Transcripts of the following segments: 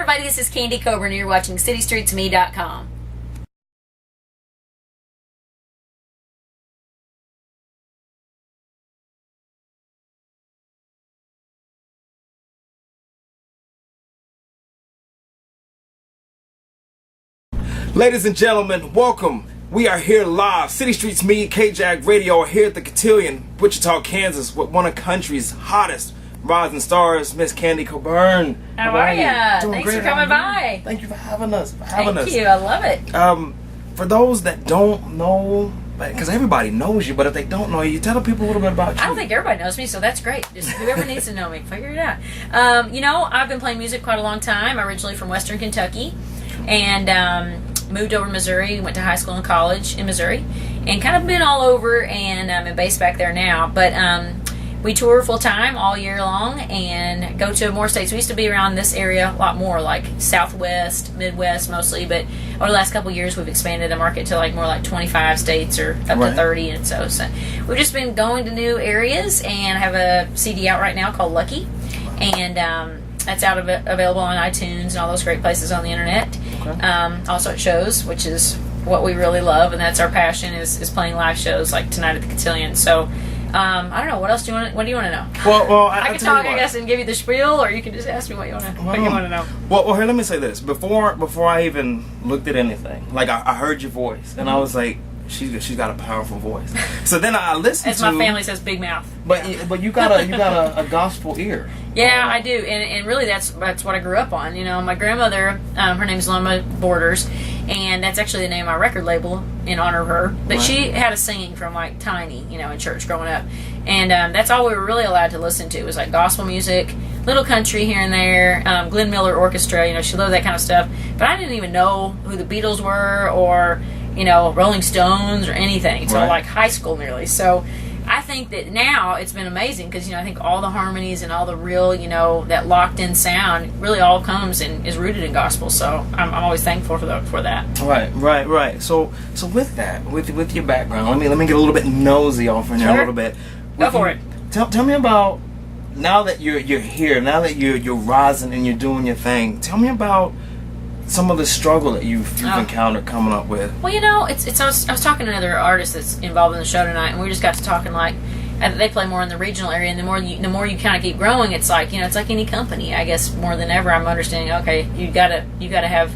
everybody, this is Candy Coburn, and you're watching CityStreetsMe.com. Ladies and gentlemen, welcome. We are here live. City Streets Me, KJAG Radio, here at the Cotillion, Wichita, Kansas, with one of the country's hottest rising stars, Miss Candy Coburn. How are ya? Thanks great. for coming by. Thank you for having us. Thank you. I love it. For those that don't know, because everybody knows you, but if they don't know you, tell the people a little bit about you. I don't think everybody knows me, so that's great. Just whoever needs to know me, figure it out. I've been playing music quite a long time. Originally from Western Kentucky, and moved over to Missouri. Went to high school and college in Missouri, and kind of been all over. And I'm based back there now, but we tour full time all year long and go to more states. We used to be around this area a lot more, like Southwest, Midwest mostly, but over the last couple of years we've expanded the market to more like 25 states or up to 30, and so we've just been going to new areas, and I have a CD out right now called Lucky, and that's available on iTunes and all those great places on the internet. Also at shows, which is what we really love, and that's our passion is playing live shows like tonight at the Cotillion. So I don't know, what else do you want? What do you want to know? Well, I can talk, I guess, and give you the spiel, or you can just ask me what you want to know. Well, here, let me say this. Before I even looked at anything, I heard your voice, and I was like, she's got a powerful voice. So then I listened as my family says, big mouth. But you got a gospel ear. Yeah, I do, and really that's what I grew up on. My grandmother, her name's Loma Borders, and that's actually the name of my record label in honor of her. But she had us singing from tiny, in church growing up, and that's all we were really allowed to listen to was gospel music, little country here and there, Glenn Miller Orchestra. She loved that kind of stuff. But I didn't even know who the Beatles were or Rolling Stones or anything until high school nearly. So I think that now it's been amazing because I think all the harmonies and all the real that locked in sound really all comes and is rooted in gospel. So I'm always thankful for that. Right. So with that, with your background, let me get a little bit nosy off in there a little bit. Go for it. Tell me about now that you're here, now that you're rising and you're doing your thing. Tell me about some of the struggle that you've encountered coming up with. Well, I was talking to another artist that's involved in the show tonight, and we just got to talking they play more in the regional area, and the more you kind of keep growing, it's it's like any company. I guess more than ever, I'm understanding. Okay, you gotta have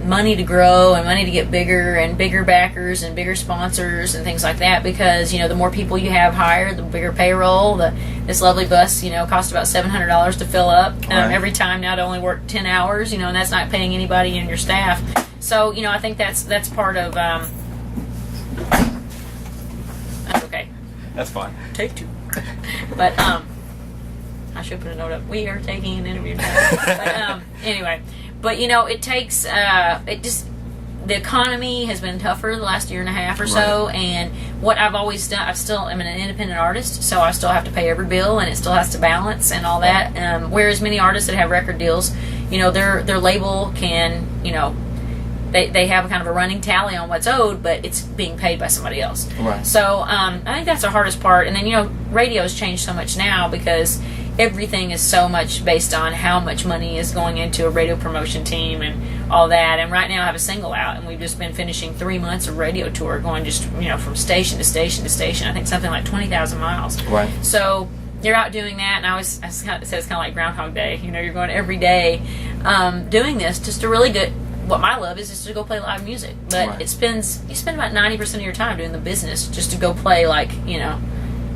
money to grow and money to get bigger and bigger backers and bigger sponsors and things like that, because the more people you have hired, the bigger payroll. This lovely bus costs about $700 to fill up every time now to only work 10 hours, and that's not paying anybody in your staff. So I think that's part of that's okay, that's fine, take two. But I should put a note up, we are taking an interview now. But anyway, but it takes the economy has been tougher the last year and a half or so, and what I've always done, I'm an independent artist, so I still have to pay every bill, and it still has to balance and all that. Whereas many artists that have record deals, their label can, they have kind of a running tally on what's owed, but it's being paid by somebody else. So I think that's the hardest part. And then radio's changed so much now because everything is so much based on how much money is going into a radio promotion team and all that. And right now I have a single out, and we've just been finishing 3 months of radio tour, going just from station to station to station. I think something like 20,000 miles. So you're out doing that, and I said it's kind of like Groundhog Day. You're going every day doing this just to really get. What my love is to go play live music, but you spend about 90% of your time doing the business just to go play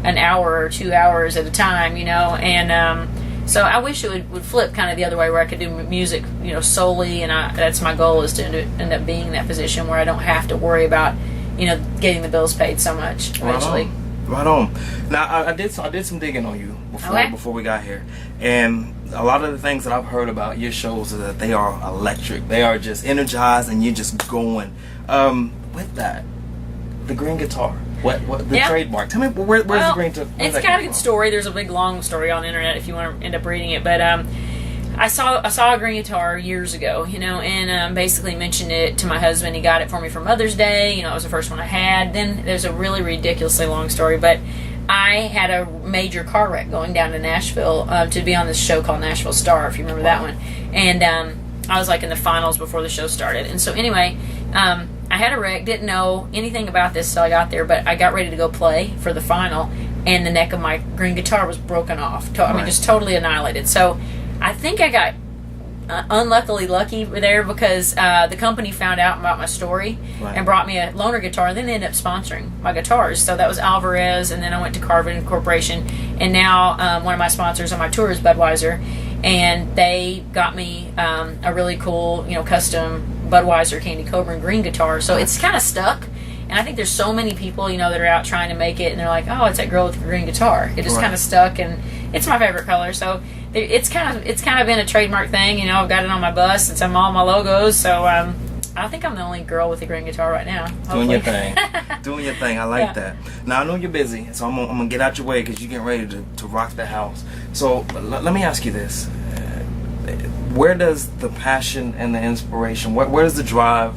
an hour or 2 hours at a time, and so I wish it would flip kind of the other way, where I could do music, solely, and that's my goal, is to end up being in that position where I don't have to worry about, getting the bills paid so much eventually. Right on. Now I did some digging on you before we got here, and a lot of the things that I've heard about your shows is that they are electric. They are just energized, and you're just going. With that, the green guitar. What the trademark? Tell me where's the green? It's kind of a good story. There's a big long story on the internet if you want to end up reading it. But I saw a green guitar years ago, and basically mentioned it to my husband. He got it for me for Mother's Day. It was the first one I had. Then there's a really ridiculously long story, but I had a major car wreck going down to Nashville to be on this show called Nashville Star, if you remember that one. And I was like in the finals before the show started. And so anyway, I had a wreck, didn't know anything about this till I got there, but I got ready to go play for the final, and the neck of my green guitar was broken off. I mean, just totally annihilated. So I think I got unluckily lucky there because the company found out about my story and brought me a loaner guitar, and then they ended up sponsoring my guitars. So that was Alvarez, and then I went to Coburn Corporation, and now one of my sponsors on my tour is Budweiser, and they got me a really cool, custom Budweiser Candy Coburn green guitar. So it's kind of stuck, and I think there's so many people, that are out trying to make it, and they're like, oh, it's that girl with the green guitar. It just kind of stuck, and it's my favorite color. So it's kind of been a trademark thing. I've got it on my bus. It's on all my logos. So I think I'm the only girl with a green guitar right now. Hopefully. Doing your thing. Doing your thing. I like that. Now, I know you're busy, so I'm going to get out your way because you're getting ready to rock the house. So let me ask you this. Where does the passion and the inspiration, where does the drive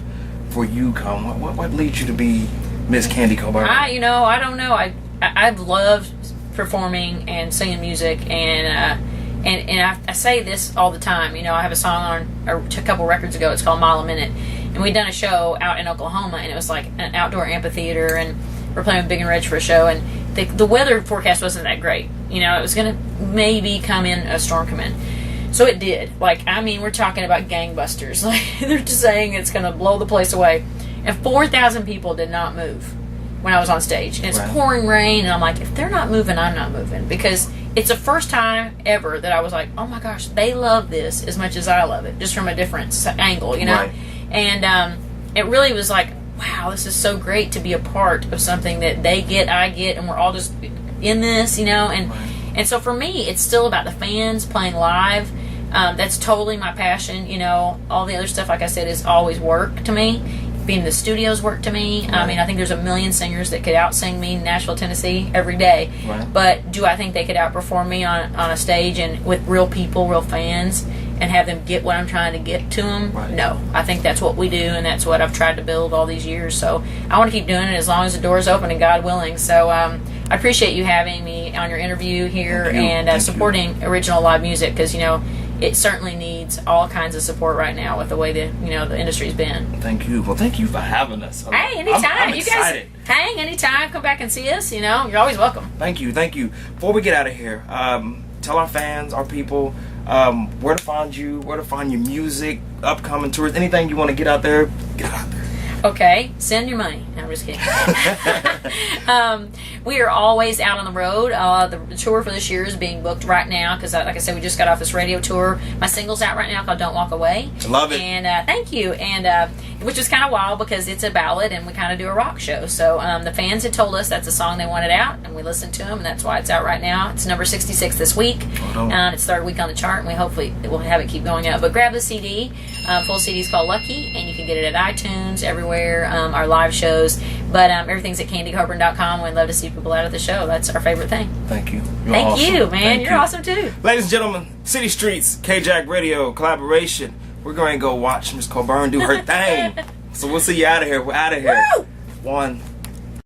for you come? What leads you to be Miss Candy Coburn? I don't know. I've loved performing and singing music, and I say this all the time. I have a song a couple records ago. It's called Mile a Minute, and we'd done a show out in Oklahoma, and it was like an outdoor amphitheater, and we're playing with Big and Reg for a show, and the weather forecast wasn't that great. It was gonna maybe a storm come in. So it did. We're talking about gangbusters. They're just saying it's gonna blow the place away, and 4,000 people did not move when I was on stage, and it's pouring rain, and I'm like, if they're not moving, I'm not moving, because it's the first time ever that I was like, oh my gosh, they love this as much as I love it, just from a different angle, and it really was like, wow, this is so great to be a part of something that they get, I get, and we're all just in this, and so for me, it's still about the fans playing live. That's totally my passion. All the other stuff, like I said, is always work to me. Being in the studios work to me. I mean, I think there's a million singers that could out-sing me in Nashville, Tennessee every day. But do I think they could outperform me on a stage and with real people, real fans, and have them get what I'm trying to get to them? No. I think that's what we do, and that's what I've tried to build all these years. So I want to keep doing it as long as the door's open and God willing. So I appreciate you having me on your interview here and supporting original live music, because, it certainly needs all kinds of support right now with the way the industry's been. Thank you. Well, thank you for having us. Hey, anytime. I'm you excited. Guys hang anytime. Come back and see us. You're always welcome. Thank you. Before we get out of here, tell our fans, our people, where to find you, where to find your music, upcoming tours, anything you want to get out there, get it out there. Okay, send your money. No, I'm just kidding. We are always out on the road. The tour for this year is being booked right now because, like I said, we just got off this radio tour. My single's out right now called Don't Walk Away. Love it. And thank you. And which is kind of wild because it's a ballad and we kind of do a rock show. So the fans had told us that's a song they wanted out, and we listened to them, and that's why it's out right now. It's number 66 this week. It's third week on the chart, and we hopefully will have it keep going up. But grab the CD. Full CD is called Lucky, and you can get it at iTunes, everywhere. Our live shows, but everything's at candycoburn.com. We'd love to see people out at the show. That's our favorite thing. Thank you. Thank you, man. You're awesome too. Ladies and gentlemen, City Streets, K-Jack Radio collaboration. We're going to go watch Miss Coburn do her thing. So we'll see you out of here. We're out of here. Woo! 1